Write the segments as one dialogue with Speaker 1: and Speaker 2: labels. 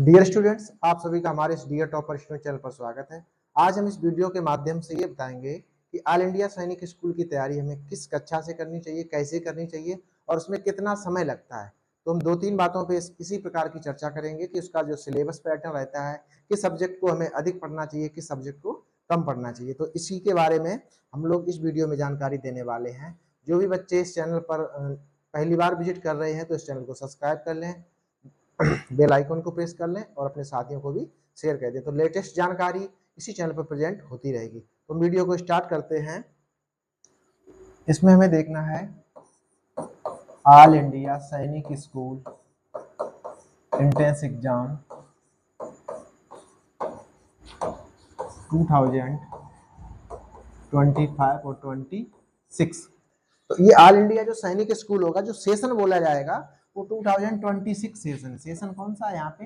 Speaker 1: Dear students, आप सभी का हमारे इस डियर टॉपर स्टूडेंट चैनल पर स्वागत है। आज हम इस वीडियो के माध्यम से ये बताएंगे कि ऑल इंडिया सैनिक स्कूल की तैयारी हमें किस कक्षा से करनी चाहिए, कैसे करनी चाहिए और उसमें कितना समय लगता है। तो हम 2-3 बातों पे इसी प्रकार की चर्चा करेंगे कि उसका जो सिलेबस पैटर्न रहता है, किस सब्जेक्ट को हमें अधिक पढ़ना चाहिए, किस सब्जेक्ट को कम पढ़ना चाहिए। तो इसी के बारे में हम लोग इस वीडियो में जानकारी देने वाले हैं। जो भी बच्चे इस चैनल पर पहली बार विजिट कर रहे हैं तो इस चैनल को सब्सक्राइब कर लें, बेल आइकन को प्रेस कर लें और अपने साथियों को भी शेयर कर दें। तो लेटेस्ट जानकारी इसी चैनल पर प्रेजेंट होती रहेगी। तो वीडियो को स्टार्ट करते हैं। इसमें हमें देखना है ऑल इंडिया सैनिक स्कूल एंट्रेंस एग्जाम 2025 और 26। तो ये ऑल इंडिया जो सैनिक स्कूल होगा, जो सेशन बोला जाएगा वो 2026 सेशन कौन सा है यहाँ पे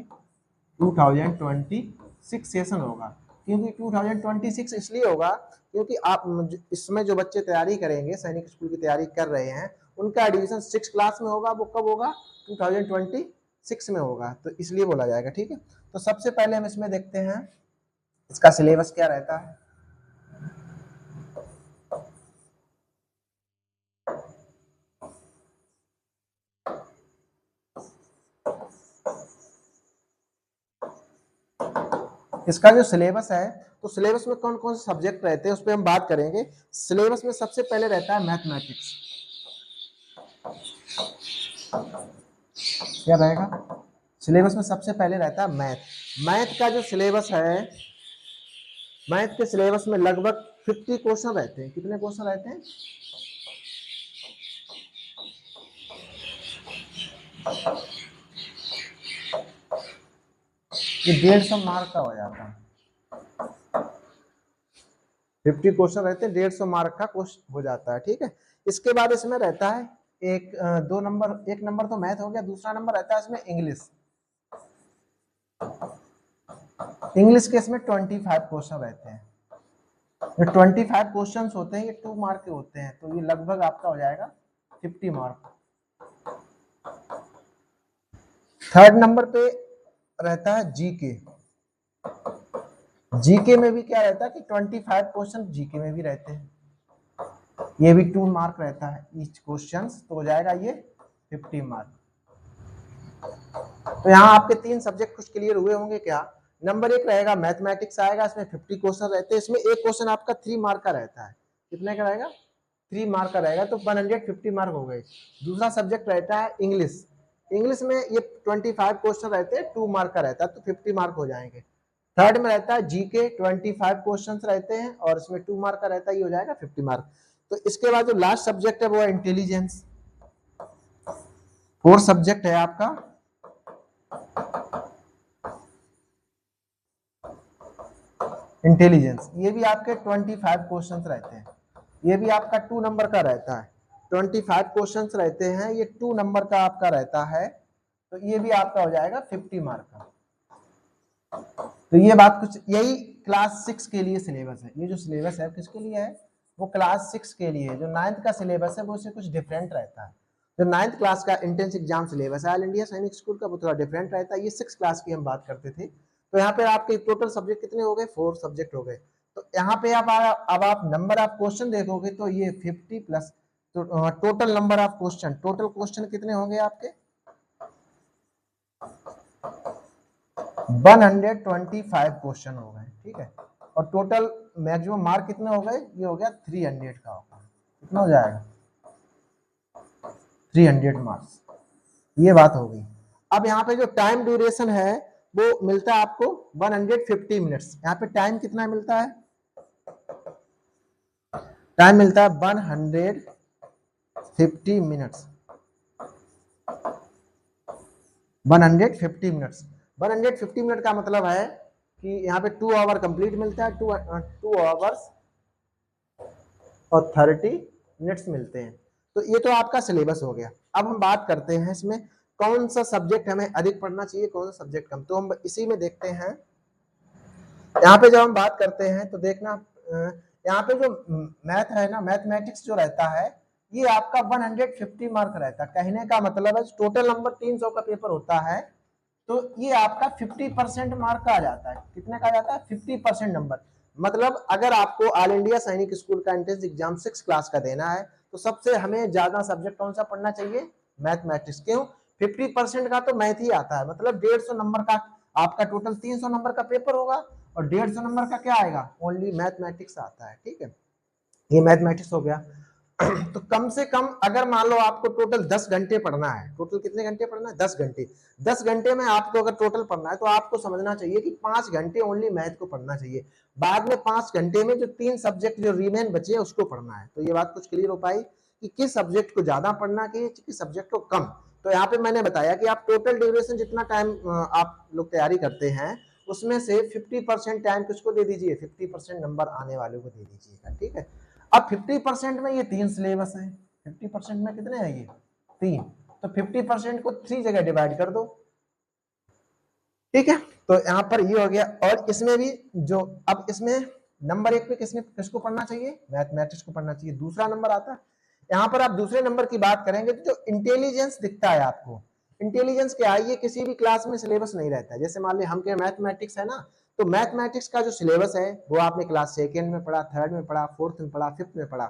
Speaker 1: 2026 सेशन होगा। क्योंकि 2026 इसलिए होगा क्योंकि आप इसमें जो बच्चे तैयारी करेंगे, सैनिक स्कूल की तैयारी कर रहे हैं, उनका एडमिशन 6 क्लास में होगा। वो कब होगा? 2026 में होगा, तो इसलिए बोला जाएगा। ठीक है, तो सबसे पहले हम इसमें देखते हैं इसका सिलेबस क्या रहता है। इसका जो सिलेबस है, तो सिलेबस में कौन कौन से सब्जेक्ट रहते हैं उस पर हम बात करेंगे। सिलेबस में सबसे पहले रहता है मैथमेटिक्स। क्या रहेगा? सिलेबस में सबसे पहले रहता है मैथ का जो सिलेबस है, मैथ के सिलेबस में लगभग 50 क्वेश्चन रहते हैं। कितने क्वेश्चन रहते हैं? ये 150 मार्क का हो जाता है। 50 क्वेश्चन रहते हैं, 150 मार्क का क्वेश्चन हो जाता है। ठीक है, इसके बाद इसमें रहता है एक नंबर तो मैथ हो गया, दूसरा नंबर रहता है इसमें इंग्लिश के इसमें 25 क्वेश्चन रहते हैं। जो 25 क्वेश्चन होते हैं ये 2 मार्क के होते हैं, तो ये लगभग आपका हो जाएगा 50 मार्क। थर्ड नंबर पे रहता है जीके में भी क्या रहता है कि 25 क्वेश्चन जीके में भी रहते हैं। ये भी 2 मार्क रहता है ईच क्वेश्चन, तो हो जाएगा ये 50 मार्क। तो यहाँ आपके 3 सब्जेक्ट कुछ क्लियर हुए होंगे क्या? नंबर 1 रहेगा मैथमेटिक्स आएगा, इसमें 50 क्वेश्चन रहते हैं। इसमें एक क्वेश्चन आपका 3 मार्क का रहता है। कितने का रहेगा? 3 मार्क का रहेगा, तो 150 मार्क हो गए। दूसरा सब्जेक्ट रहता है इंग्लिश में ये 25 क्वेश्चन रहते हैं, 2 मार्क का रहता है, तो 50 मार्क हो जाएंगे। थर्ड में रहता है जीके, 25 क्वेश्चन रहते हैं और इसमें 2 मार्क का रहता है, ये हो जाएगा 50 मार्क। तो इसके बाद जो लास्ट सब्जेक्ट है वो है इंटेलिजेंस। 4 सब्जेक्ट है आपका। इंटेलिजेंस, ये भी आपके 25 क्वेश्चन रहते हैं। ये भी आपका 2 नंबर का रहता है। 25 क्वेश्चन रहते हैं, ये 2 नंबर का आपका रहता है, तो ये भी आपका हो जाएगा 50 मार्क का। तो ये बात कुछ यही क्लास 6 के लिए सिलेबस है। ये जो सिलेबस है किसके लिए है? वो क्लास 6 के लिए है। जो 9th का सिलेबस है वो उससे कुछ डिफरेंट रहता है। जो 9th क्लास का एंट्रेंस एग्जाम सिलेबस है ऑल इंडिया सैनिक स्कूल का, वो थोड़ा डिफरेंट रहता है। ये 6 क्लास की हम बात करते थे। तो यहाँ पे आपके टोटल सब्जेक्ट कितने हो गए? 4 सब्जेक्ट हो गए। तो यहाँ पे अब आप नंबर ऑफ क्वेश्चन देखोगे तो ये 50 plus total number of question, total question कितने होंगे आपके? 125 क्वेश्चन हो गए। ठीक है, और टोटल मैक्सिमम मार्क कितने हो गए? ये हो गया 300 का होगा। कितना हो जाएगा? 300 मार्क्स। ये बात हो गई। अब यहाँ पे जो टाइम ड्यूरेशन है वो मिलता है आपको 150 मिनट्स। यहाँ पे टाइम कितना मिलता है? टाइम मिलता है 150 मिनट्स। 150 मिनट्स। 150 मिनट का मतलब है कि यहाँ पे 2 आवर कंप्लीट मिलता है, 2 आवर्स और 30 मिनट्स मिलते हैं। तो ये तो आपका सिलेबस हो गया। अब हम बात करते हैं इसमें कौन सा सब्जेक्ट हमें अधिक पढ़ना चाहिए, कौन सा सब्जेक्ट कम। तो हम इसी में देखते हैं। यहाँ पे जब हम बात करते हैं तो देखना, यहाँ पे जो मैथ है ना, मैथमेटिक्स जो रहता है ये आपका 150 मार्क रहता है। कहने का मतलब है टोटल नंबर 300 का पेपर होता है, तो ये आपका 50% मार्क का आ जाता है। कितने का आ जाता है? 50% नंबर। मतलब अगर आपको ऑल इंडिया सैनिक स्कूल का एंट्रेंस एग्जाम 6 क्लास का देना है तो सबसे हमें ज्यादा सब्जेक्ट कौन सा पढ़ना चाहिए? मैथमेटिक्स। क्यों? 50% का तो मैथ ही आता है, मतलब 150 नंबर का आपका टोटल 300 नंबर का पेपर होगा और 150 नंबर का क्या आएगा? ओनली मैथमेटिक्स आता है। ठीक है, ये मैथमेटिक्स हो गया। तो कम से कम अगर मान लो आपको टोटल 10 घंटे पढ़ना है, टोटल कितने घंटे पढ़ना है? 10 घंटे। 10 घंटे में आपको अगर टोटल पढ़ना है तो आपको समझना चाहिए कि 5 घंटे ओनली मैथ को पढ़ना चाहिए। बाद में 5 घंटे में जो 3 सब्जेक्ट जो रिमेन बचे उसको पढ़ना है। तो ये बात कुछ क्लियर हो पाई कि किस सब्जेक्ट को ज्यादा पढ़ना चाहिए, किस सब्जेक्ट को कम। तो यहाँ पे मैंने बताया कि आप टोटल ड्यूरेशन जितना टाइम आप लोग तैयारी करते हैं उसमें से 50% टाइम किसको दे दीजिए? 50% नंबर आने वाले को दे दीजिएगा। ठीक है, अब 50% में ये 3 सिलेबस है, 50% में कितने हैं? ये 3। तो 50% को 3 जगह डिवाइड कर दो। ठीक है, तो यहाँ पर ये हो गया। और इसमें भी जो अब इसमें नंबर 1 पे किसको पढ़ना चाहिए? मैथमेटिक्स को पढ़ना चाहिए। दूसरा नंबर आता है, यहाँ पर आप दूसरे नंबर की बात करेंगे तो जो इंटेलिजेंस दिखता है आपको, इंटेलिजेंस क्या है? ये किसी भी क्लास में सिलेबस नहीं रहता है। जैसे मान लीजिए हम के मैथमेटिक्स है ना, तो मैथमेटिक्स का जो सिलेबस है वो आपने क्लास सेकेंड में पढ़ा, थर्ड में पढ़ा, फोर्थ में पढ़ा, फिफ्थ में पढ़ा।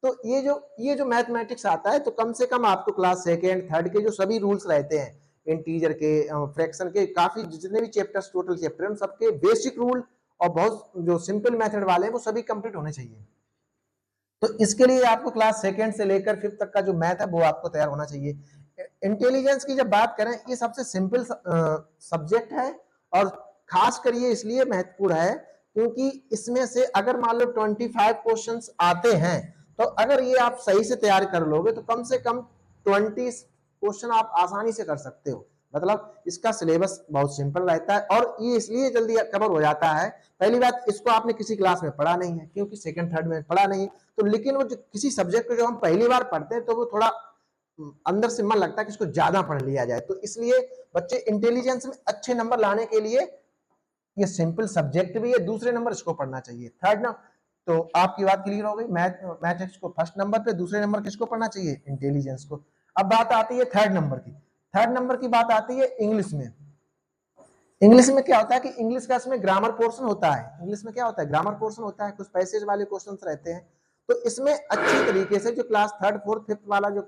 Speaker 1: तो ये जो मैथमेटिक्स आता है तो कम से कम आपको क्लास सेकेंड थर्ड के जो सभी रूल्स रहते हैं, इंटीजर के, फ्रैक्शन के, काफी जितने भी चैप्टर्स टोटल चैप्टर हैं सबके बेसिक रूल और बहुत जो सिंपल मेथड वाले हैं वो सभी कंप्लीट होने चाहिए। तो इसके लिए आपको क्लास सेकेंड से लेकर फिफ्थ तक का जो मैथ है वो आपको तैयार होना चाहिए। इंटेलिजेंस की जब बात करें, ये सबसे सिंपल सब्जेक्ट है और खास कर ये इसलिए महत्वपूर्ण है क्योंकि इसमें से अगर मान लो 25 क्वेश्चंस आते हैं तो अगर ये आप सही से तैयार कर लोगे तो कम से कम 20 क्वेश्चन आप आसानी से कर सकते हो। मतलब इसका सिलेबस बहुत सिंपल रहता है और ये इसलिए जल्दी कवर हो जाता है। पहली बात, इसको आपने किसी क्लास में पढ़ा नहीं है क्योंकि सेकंड थर्ड में पढ़ा नहीं, तो लेकिन वो जो किसी सब्जेक्ट को जो हम पहली बार पढ़ते हैं तो वो थोड़ा अंदर से मन लगता है कि इसको ज्यादा पढ़ लिया जाए। तो इसलिए बच्चे इंटेलिजेंस में अच्छे नंबर लाने के लिए ये सिंपल सब्जेक्ट भी है, दूसरे नंबर इसको पढ़ना चाहिए। थर्ड ना, तो आपकी बात क्लियर हो गई। मैथ्स को फर्स्ट नंबर पे, दूसरे नंबर किसको पढ़ना चाहिए? इंटेलिजेंस को। अब बात आती है थर्ड नंबर की। थर्ड नंबर की बात आती है इंग्लिश में। इंग्लिश में क्या होता है कि इंग्लिश का इसमें ग्रामर पोर्शन होता है। इंग्लिश में क्या होता है? ग्रामर पोर्शन होता है, कुछ पैसेज वाले क्वेश्चंस रहते हैं। तो इसमें अच्छी तरीके से जो क्लास थर्ड फोर्थ फिफ्थ वाला जो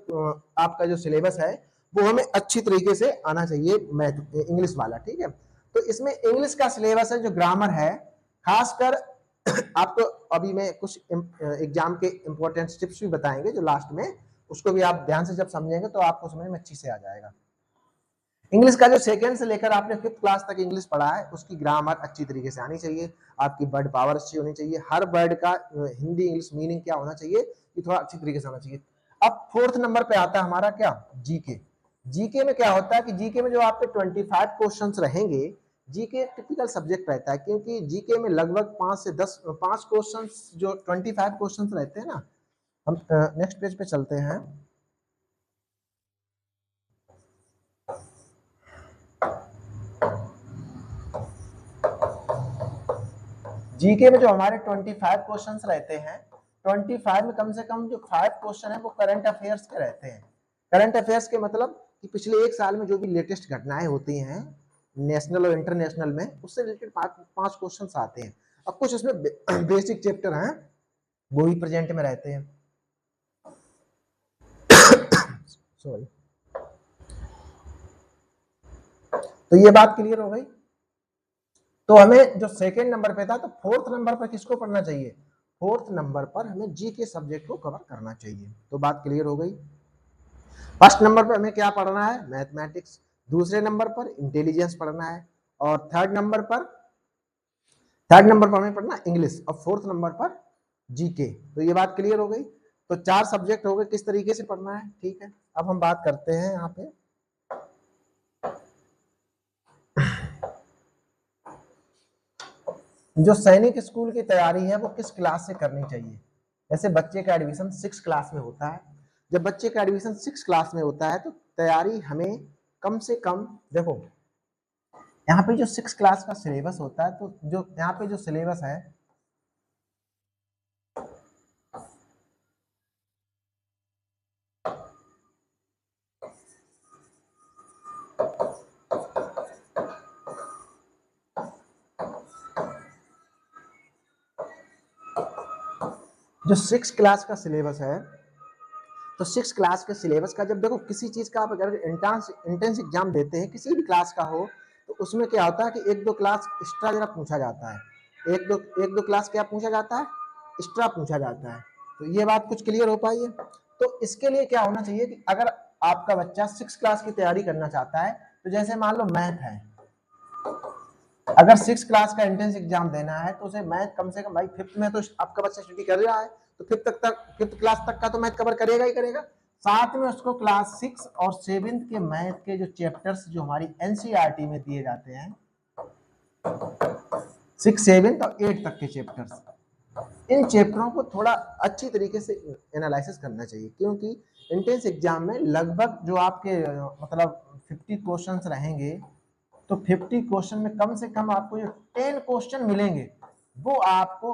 Speaker 1: आपका जो सिलेबस है वो हमें अच्छी तरीके से आना चाहिए, मैथ इंग्लिश वाला। ठीक है, तो इसमें इंग्लिश का सिलेबस है जो ग्रामर है, खासकर आपको अभी मैं कुछ एग्जाम के इंपॉर्टेंट टिप्स भी बताएंगे जो लास्ट में, उसको भी आप ध्यान से जब समझेंगे तो आपको समझ में अच्छी से आ जाएगा। इंग्लिश का जो सेकंड से लेकर आपने फिफ्थ क्लास तक इंग्लिश पढ़ा है उसकी ग्रामर अच्छी तरीके से आनी चाहिए, आपकी वर्ड पावर अच्छी होनी चाहिए, हर वर्ड का हिंदी इंग्लिश मीनिंग क्या होना चाहिए ये थोड़ा अच्छी तरीके से होना चाहिए। अब फोर्थ नंबर पे आता है हमारा क्या? जीके। जीके में क्या होता है कि जीके में जो आपके 25 क्वेश्चंस रहेंगे, जीके एक टिपिकल सब्जेक्ट रहता है क्योंकि जीके में लगभग 5 से 10 5 क्वेश्चंस जो 25 क्वेश्चंस रहते हैं ना। हम नेक्स्ट पेज पे चलते हैं। जीके में जो हमारे 25 क्वेश्चंस रहते हैं, 25 में कम से कम जो 5 क्वेश्चन है वो करंट अफेयर्स के रहते हैं। करंट अफेयर्स के मतलब कि पिछले एक साल में जो भी लेटेस्ट घटनाएं होती हैं नेशनल और इंटरनेशनल में, उससे रिलेटेड 5 क्वेश्चंस आते हैं। अब कुछ इसमें बेसिक चैप्टर हैं वो भी प्रेजेंट में रहते हैं। सॉरी, तो ये बात क्लियर हो गई। तो हमें जो सेकेंड नंबर पे था, तो फोर्थ नंबर पर किसको पढ़ना चाहिए? फोर्थ नंबर पर हमें जी के सब्जेक्ट को कवर करना चाहिए। तो बात क्लियर हो गई। फर्स्ट नंबर पर हमें क्या पढ़ना है? मैथमेटिक्स। दूसरे नंबर पर इंटेलिजेंस पढ़ना है और थर्ड नंबर पर हमें पढ़ना इंग्लिश और फोर्थ नंबर पर जीके। तो ये बात क्लियर हो गई। तो 4 सब्जेक्ट हो गए किस तरीके से पढ़ना है। ठीक है, अब हम बात करते हैं यहाँ पे जो सैनिक स्कूल की तैयारी है वो किस क्लास से करनी चाहिए। जैसे बच्चे का एडमिशन 6 क्लास में होता है, जब बच्चे का एडमिशन 6 क्लास में होता है तो तैयारी हमें कम से कम, देखो यहाँ पे जो 6 क्लास का सिलेबस होता है, तो जो यहाँ पे जो सिलेबस है जो 6 क्लास का सिलेबस है, तो 6 क्लास के सिलेबस का जब देखो किसी चीज का आप अगर इंट्रेंस एग्जाम देते हैं किसी भी क्लास का हो, तो उसमें क्या होता है कि एक दो क्लास एक्स्ट्रा जरा पूछा जाता है, एक दो क्लास क्या पूछा जाता है, एक्स्ट्रा पूछा जाता है। तो ये बात कुछ क्लियर हो पाई है। तो इसके लिए क्या होना चाहिए कि अगर आपका बच्चा 6 क्लास की तैयारी करना चाहता है, तो जैसे मान लो मैथ है, अगर 6 क्लास का एंट्रेंस एग्जाम देना है तो उसे मैथ कम से कम, भाई फिफ्थ में तो आपका बच्चा स्टडी कर रहा है, तो फिफ्थ क्लास तक का तो मैथ कवर करेगा ही करेगा। साथ में उसको क्लास 6 और 7th के मैथ के जो चैप्टर्स जो हमारी एनसीईआरटी में दिए जाते हैं, 6, 7 और 8 तक के चैप्टर्स, इन चैप्टरों को थोड़ा अच्छी तरीके से एनालिसिस करना चाहिए, क्योंकि एंट्रेंस एग्जाम में लगभग जो आपके मतलब 50 क्वेश्चंस रहेंगे, तो 50 क्वेश्चन में कम से कम आपको जो 10 क्वेश्चन मिलेंगे वो आपको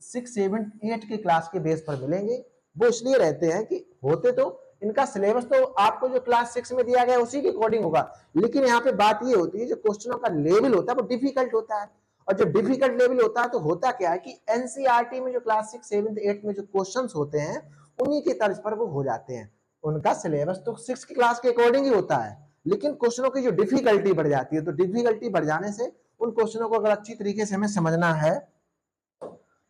Speaker 1: 6, 7, 8 के क्लास के बेस पर मिलेंगे। वो इसलिए रहते हैं कि होते तो इनका सिलेबस तो आपको जो क्लास 6 में दिया गया उसी के अकॉर्डिंग होगा, लेकिन यहाँ पे बात ये होती है जो क्वेश्चनों का लेवल होता है वो डिफिकल्ट होता है। और जो डिफिकल्ट लेवल होता है तो होता क्या है कि एनसीईआरटी में जो क्लास 6, 7, 8 में जो क्वेश्चंस होते हैं उन्हीं की तर्ज पर वो हो जाते हैं। उनका सिलेबस तो 6 क्लास के अकॉर्डिंग ही होता है, लेकिन क्वेश्चनों की जो डिफिकल्टी बढ़ जाती है, तो डिफिकल्टी बढ़ जाने से उन क्वेश्चनों को अगर अच्छी तरीके से हमें समझना है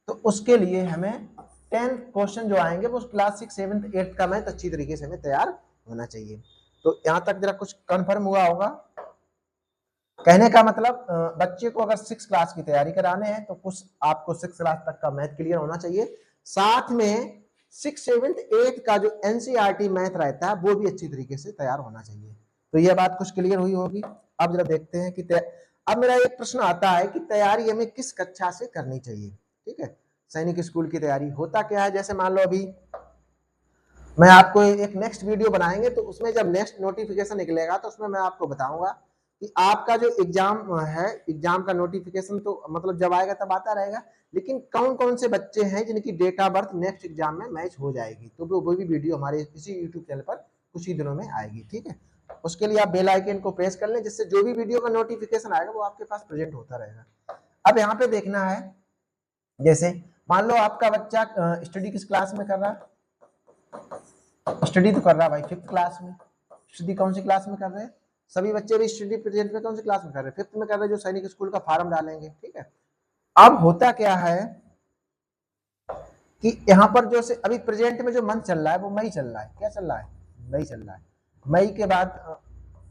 Speaker 1: तो उसके लिए हमें 10 क्वेश्चन जो आएंगे वो क्लास 6, 7, 8 का मैथ अच्छी तरीके से हमें तैयार होना चाहिए। तो यहाँ तक जरा कुछ कंफर्म हुआ होगा। कहने का मतलब बच्चे को अगर 6 क्लास की तैयारी कराने हैं तो कुछ आपको 6 क्लास तक का मैथ क्लियर होना चाहिए, साथ में 6, 7, 8 का जो एनसीईआरटी मैथ रहता है वो भी अच्छी तरीके से तैयार होना चाहिए। तो यह बात कुछ क्लियर हुई होगी। अब जरा देखते हैं कि अब मेरा एक प्रश्न आता है कि तैयारी हमें किस कक्षा से करनी चाहिए। ठीक है, सैनिक स्कूल की तैयारी होता क्या है, जैसे मान लो अभी मैं आपको एक नेक्स्ट वीडियो बनाएंगे तो उसमें जब नेक्स्ट नोटिफिकेशन निकलेगा तो उसमें मैं आपको बताऊंगा कि आपका जो एग्जाम है, एग्जाम का नोटिफिकेशन तो मतलब जब आएगा तब आता रहेगा, लेकिन कौन कौन से बच्चे हैं जिनकी date of birth next exam में मैच हो जाएगी, तो वो भी वीडियो हमारे इसी यूट्यूब चैनल पर कुछ ही दिनों में आएगी। ठीक है, उसके लिए आप बेल आइकन को प्रेस कर लें, जिससे जो भी वीडियो का नोटिफिकेशन आएगा वो आपके पास प्रेजेंट होता रहेगा। अब यहाँ पे देखना है, जैसे मान लो आपका बच्चा स्टडी किस क्लास में कर रहा है, स्टडी तो कर रहा है भाई 5th क्लास में। स्टडी कौन सी क्लास में कर रहे हैं, सभी बच्चे भी स्टडी प्रेजेंट में कौन सी क्लास में कर रहे हैं, 5th में कर रहे हैं, जो सैनिक स्कूल का फॉर्म डालेंगे। ठीक है, अब होता क्या है कि यहाँ पर जो से अभी प्रेजेंट में जो मंथ चल रहा है वो मई चल रहा है, क्या चल रहा है, मई चल रहा है। मई के बाद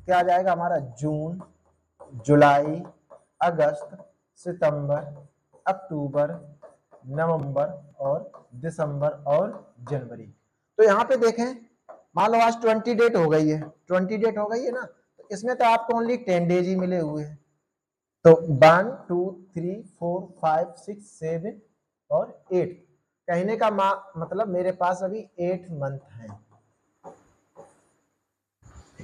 Speaker 1: क्या आ जाएगा हमारा जून, जुलाई, अगस्त, सितंबर, अक्टूबर, नवंबर और दिसंबर और जनवरी। तो यहाँ पे देखें, मान लो आज 20 डेट हो गई है, 20 डेट हो गई है ना, तो इसमें तो आपको ओनली 10 डेज ही मिले हुए हैं। तो 1, 2, 3, 4, 5, 6, 7 और 8, कहने का मतलब मेरे पास अभी 8 मंथ है,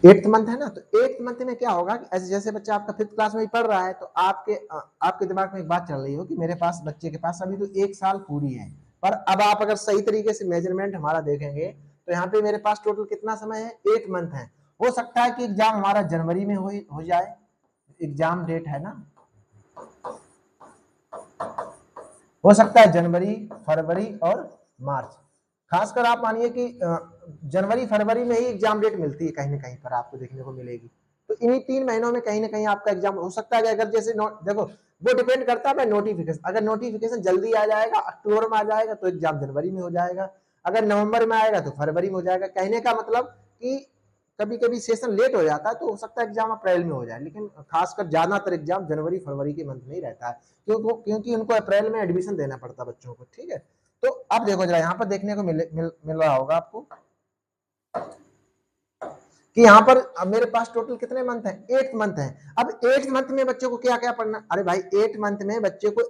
Speaker 1: 8th मंथ है ना। तो 8th मंथ में क्या होगा कि ऐसे जैसे बच्चा आपका 5th क्लास में ही पढ़ रहा है तो आपके दिमाग में एक बात चल रही हो कि मेरे पास बच्चे के पास अभी तो 1 साल पूरी है, पर अब आप अगर सही तरीके से मेजरमेंट हमारा देखेंगे तो यहाँ पे मेरे पास टोटल कितना समय है, 8 मंथ है। हो सकता है कि एग्जाम हमारा जनवरी में हो जाए, एग्जाम डेट है ना, हो सकता है जनवरी, फरवरी और मार्च। खासकर आप मानिए कि जनवरी फरवरी में ही एग्जाम डेट मिलती है, कहीं ना कहीं पर आपको देखने को मिलेगी। तो इन्हीं 3 महीनों में कहीं ना कहीं आपका एग्जाम हो सकता है। अगर जैसे देखो वो डिपेंड करता है नोटिफिकेशन, अगर नोटिफिकेशन जल्दी आ जाएगा, अक्टूबर में आ जाएगा तो एग्जाम जनवरी में हो जाएगा, अगर नवंबर में आएगा तो फरवरी में हो जाएगा। कहने का मतलब कि कभी कभी सेशन लेट हो जाता है तो हो सकता है एग्जाम अप्रैल में हो जाए, लेकिन खासकर ज्यादातर एग्जाम जनवरी फरवरी के मंथ में ही रहता है, क्योंकि उनको अप्रैल में एडमिशन देना पड़ता है बच्चों को। ठीक है, तो अब देखो जरा यहाँ पर देखने को मिल रहा होगा आपको कि यहाँ पर अब मेरे पास टोटल कितने मंथ है, 8 मंथ है। अब 8 मंथ में बच्चों को क्या क्या पढ़ना, अरे भाई 8 मंथ में बच्चे को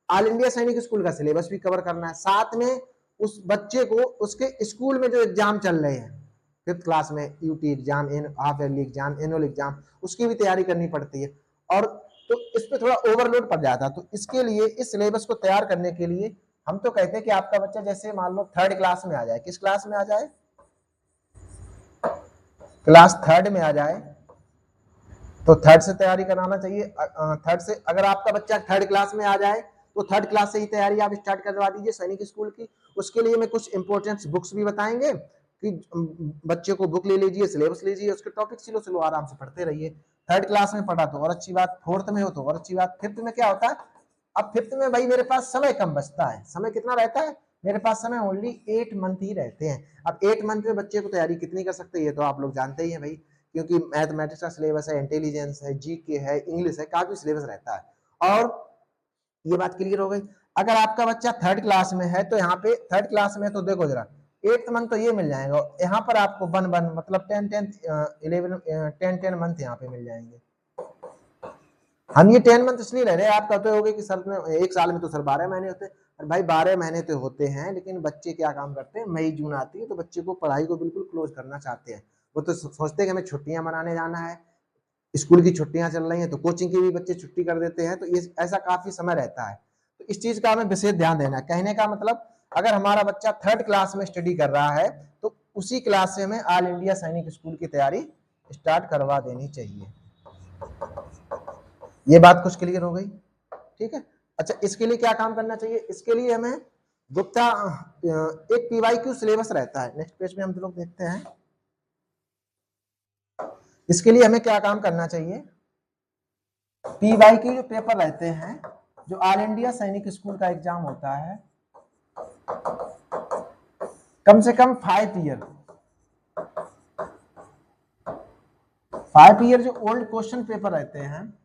Speaker 1: ऑल इंडिया सैनिक स्कूल का सिलेबस भी कवर करना है, साथ में उस बच्चे को उसके स्कूल में जो एग्जाम चल रहे हैं 5th क्लास में, UT exam, half yearly exam, annual exam, उसकी भी तैयारी करनी पड़ती है। और तो इस पे थोड़ा ओवरलोड पड़ जाता है। तो इसके लिए इस सिलेबस को तैयार करने के लिए हम तो कहते हैं कि आपका बच्चा जैसे मान लो 3rd क्लास में आ जाए, किस क्लास में आ जाए, क्लास 3rd में आ जाए, तो 3rd से तैयारी कराना चाहिए। 3rd से अगर आपका बच्चा 3rd क्लास में आ जाए तो 3rd क्लास से ही तैयारी आप स्टार्ट करवा दीजिए सैनिक स्कूल की। उसके लिए मैं कुछ इंपॉर्टेंट बुक्स भी बताएंगे कि बच्चे को बुक ले लीजिए, सिलेबस लीजिए, उसके टॉपिक स्लो स्लो आराम से पढ़ते रहिए। थर्ड क्लास में पढ़ा तो और अच्छी बात, फोर्थ में हो तो और अच्छी बात, फिफ्थ में क्या होता है, अब फिफ्थ में भाई मेरे पास समय कम बचता है। समय कितना रहता है मेरे पास, समय ओनली 8 मंथ ही रहते हैं। अब 8 मंथ में बच्चे को तैयारी कितनी कर सकते हैं ये तो आप लोग जानते ही हैं भाई, क्योंकि मैथमेटिक्स का सिलेबस है, इंटेलिजेंस है, जीके है, इंग्लिश है, काफी सिलेबस रहता है। और ये बात क्लियर हो गई। अगर आपका बच्चा थर्ड क्लास में है तो यहाँ पे थर्ड क्लास में तो देखो जरा 8th मंथ तो ये मिल जाएगा, यहाँ पर आपको 1 मतलब 10 मंथ यहाँ पे मिल जाएंगे। हम ये 10 मंथ इसलिए रह रहे हैं, आप कहते होगे कि सर में एक साल में तो सर 12 महीने होते हैं। भाई 12 महीने तो होते हैं, लेकिन बच्चे क्या काम करते हैं, मई जून आती है तो बच्चे को पढ़ाई को बिल्कुल क्लोज करना चाहते हैं। वो तो सोचते हैं कि हमें छुट्टियां मनाने जाना है, स्कूल की छुट्टियां चल रही हैं तो कोचिंग की भी बच्चे छुट्टी कर देते हैं, तो ये ऐसा काफी समय रहता है। तो इस चीज का हमें विशेष ध्यान देना है। कहने का मतलब अगर हमारा बच्चा थर्ड क्लास में स्टडी कर रहा है तो उसी क्लास से हमें ऑल इंडिया सैनिक स्कूल की तैयारी स्टार्ट करवा देनी चाहिए। ये बात कुछ क्लियर हो गई, ठीक है। अच्छा, इसके लिए क्या काम करना चाहिए, इसके लिए हमें गुप्ता एक पीवाईक्यू सिलेबस रहता है, नेक्स्ट पेज में हम लोग देखते हैं। इसके लिए हमें क्या काम करना चाहिए, पीवाईक्यू जो पेपर रहते हैं, जो ऑल इंडिया सैनिक स्कूल का एग्जाम होता है, कम से कम 5 ईयर जो ओल्ड क्वेश्चन पेपर रहते हैं,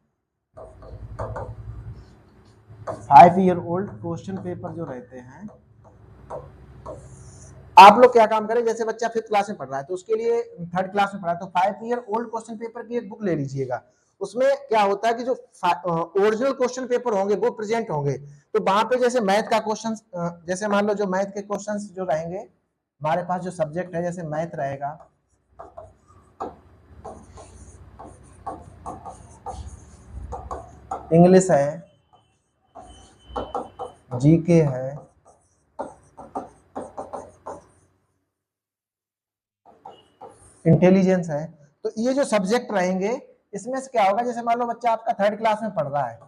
Speaker 1: 5 ईयर ओल्ड क्वेश्चन पेपर जो रहते हैं, आप लोग क्या काम करें, जैसे बच्चा 5th क्लास में पढ़ रहा है तो उसके लिए थर्ड क्लास में पढ़ा है तो 5 ईयर ओल्ड क्वेश्चन पेपर की एक बुक ले लीजिएगा। उसमें क्या होता है कि जो ओरिजिनल क्वेश्चन पेपर होंगे वो प्रेजेंट होंगे, तो वहां पे जैसे मैथ का क्वेश्चन, जैसे मान लो जो मैथ के क्वेश्चंस जो रहेंगे हमारे पास, जो सब्जेक्ट है जैसे मैथ रहेगा, इंग्लिश है, जीके है, इंटेलिजेंस है, तो ये जो सब्जेक्ट रहेंगे इसमें से क्या होगा, जैसे मान लो बच्चा आपका थर्ड क्लास में पढ़ रहा है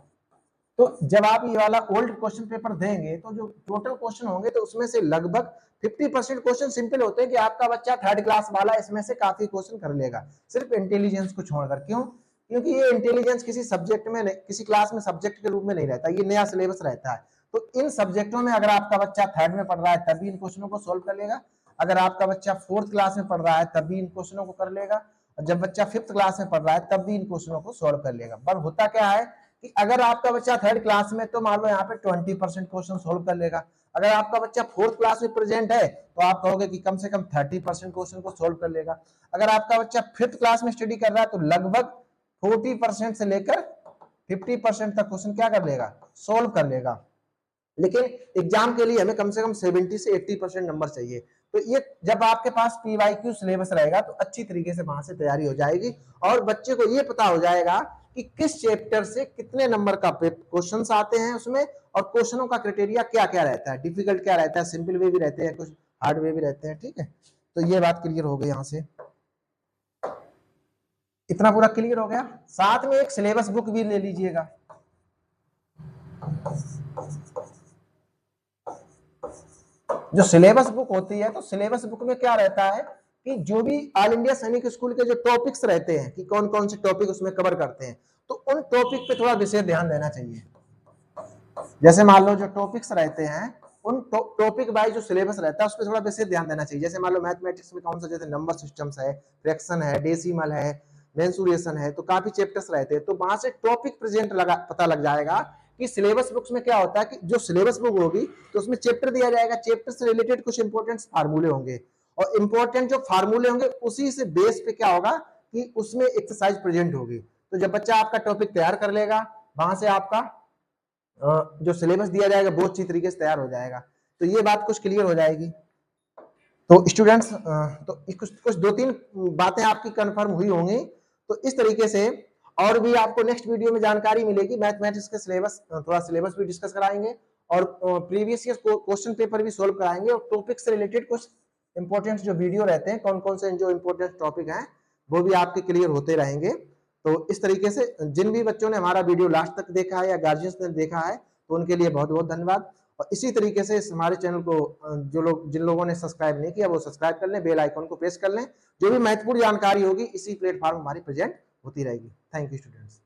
Speaker 1: तो जब आप ये वाला ओल्ड क्वेश्चन पेपर देंगे तो जो टोटल क्वेश्चन होंगे तो उसमें से लगभग 50% क्वेश्चन सिंपल होते हैं कि आपका बच्चा थर्ड क्लास वाला इसमें से काफी क्वेश्चन कर लेगा, सिर्फ इंटेलिजेंस को छोड़कर। क्यों, क्योंकि ये इंटेलिजेंस किसी सब्जेक्ट में किसी क्लास में सब्जेक्ट के रूप में नहीं रहता, ये नया सिलेबस रहता है। तो इन सब्जेक्टों में अगर आपका बच्चा थर्ड में पढ़ रहा है तब भी इन क्वेश्चनों को सोल्व कर लेगा, अगर आपका बच्चा 4th क्लास में पढ़ रहा है तब भी इन क्वेश्चनों को कर लेगा, और जब बच्चा 5th क्लास में पढ़ रहा है तब भी इन क्वेश्चनों को सोल्व कर लेगा। पर होता क्या है कि अगर आपका बच्चा थर्ड क्लास में तो मान लो यहाँ पे 20% क्वेश्चन सोल्व कर लेगा, अगर आपका बच्चा 4th क्लास में प्रेजेंट है तो आप कहोगे कि कम से कम 30% क्वेश्चन को सोल्व कर लेगा, अगर आपका बच्चा 5th क्लास में स्टडी कर रहा है तो लगभग 40% से लेकर 50% तक क्वेश्चन क्या कर लेगा, सोल्व कर लेगा। लेकिन एग्जाम के लिए हमें कम से कम 70 से 80% नंबर चाहिए। तो ये जब आपके पास पीवाईक्यू सिलेबस रहेगा तो अच्छी तरीके से वहां से तैयारी हो जाएगी और बच्चे को ये पता हो जाएगा कि किस चैप्टर से कितने नंबर का क्वेश्चंस आते हैं उसमें, और क्वेश्चनों का क्राइटेरिया क्या क्या रहता है, डिफिकल्ट क्या रहता है, सिंपल वे भी रहते हैं, कुछ हार्ड वे भी रहते हैं, ठीक है। तो ये बात क्लियर हो गई, यहाँ से इतना पूरा क्लियर हो गया। साथ में एक सिलेबस बुक भी ले लीजिएगा। जो सिलेबस बुक होती है तो सिलेबस बुक में क्या रहता है कि जो भी ऑल इंडिया सैनिक स्कूल के जो टॉपिक्स रहते हैं कि कौन कौन से टॉपिक उसमें कवर करते हैं, तो उन टॉपिक पे थोड़ा विशेष ध्यान देना चाहिए। जैसे मान लो जो टॉपिक्स रहते हैं उन टॉपिक वाइज जो सिलेबस रहता है उस पर थोड़ा विशेष ध्यान देना चाहिए। जैसे मान लो मैथमेटिक्स में कौन सा, जैसे नंबर सिस्टम्स है, फ्रैक्शन है, डेसिमल है, मेंसुरेशन है, तो काफी चैप्टर्स रहते हैं, तो वहां से टॉपिक प्रेजेंट पता लग जाएगा कि सिलेबस बुक्स में क्या होता है कि जो सिलेबस बुक होगी तो उसमें चैप्टर दिया जाएगा, चैप्टर से रिलेटेड कुछ इंपॉर्टेंट फार्मूले होंगे, और इंपॉर्टेंट जो फार्मूले होंगे उसी से बेस पे क्या होगा कि उसमें एक्सरसाइज प्रेजेंट होगी। तो जब बच्चा आपका टॉपिक तैयार कर लेगा वहां से आपका जो सिलेबस दिया जाएगा बहुत अच्छी तरीके से तैयार हो जाएगा। तो ये बात कुछ क्लियर हो जाएगी। तो स्टूडेंट्स, तो कुछ 2-3 बातें आपकी कंफर्म हुई होंगी। तो इस तरीके से और भी आपको नेक्स्ट वीडियो में जानकारी मिलेगी, मैथमेटिक्स के सिलेबस, थोड़ा सिलेबस भी डिस्कस कराएंगे और प्रीवियस ईयर क्वेश्चन पेपर भी सोल्व कराएंगे, और टॉपिक से रिलेटेड कुछ इंपॉर्टेंट जो वीडियो रहते हैं, कौन कौन से जो इंपॉर्टेंट टॉपिक हैं वो भी आपके क्लियर होते रहेंगे। तो इस तरीके से जिन भी बच्चों ने हमारा वीडियो लास्ट तक देखा है या गार्जियंस ने देखा है तो उनके लिए बहुत बहुत धन्यवाद। और इसी तरीके से इस हमारे चैनल को जिन लोगों ने सब्सक्राइब नहीं किया वो सब्सक्राइब कर लें, बेल आइकन को प्रेस कर लें। जो भी महत्वपूर्ण जानकारी होगी इसी प्लेटफॉर्म हमारी प्रेजेंट होती रहेगी। Thank you students.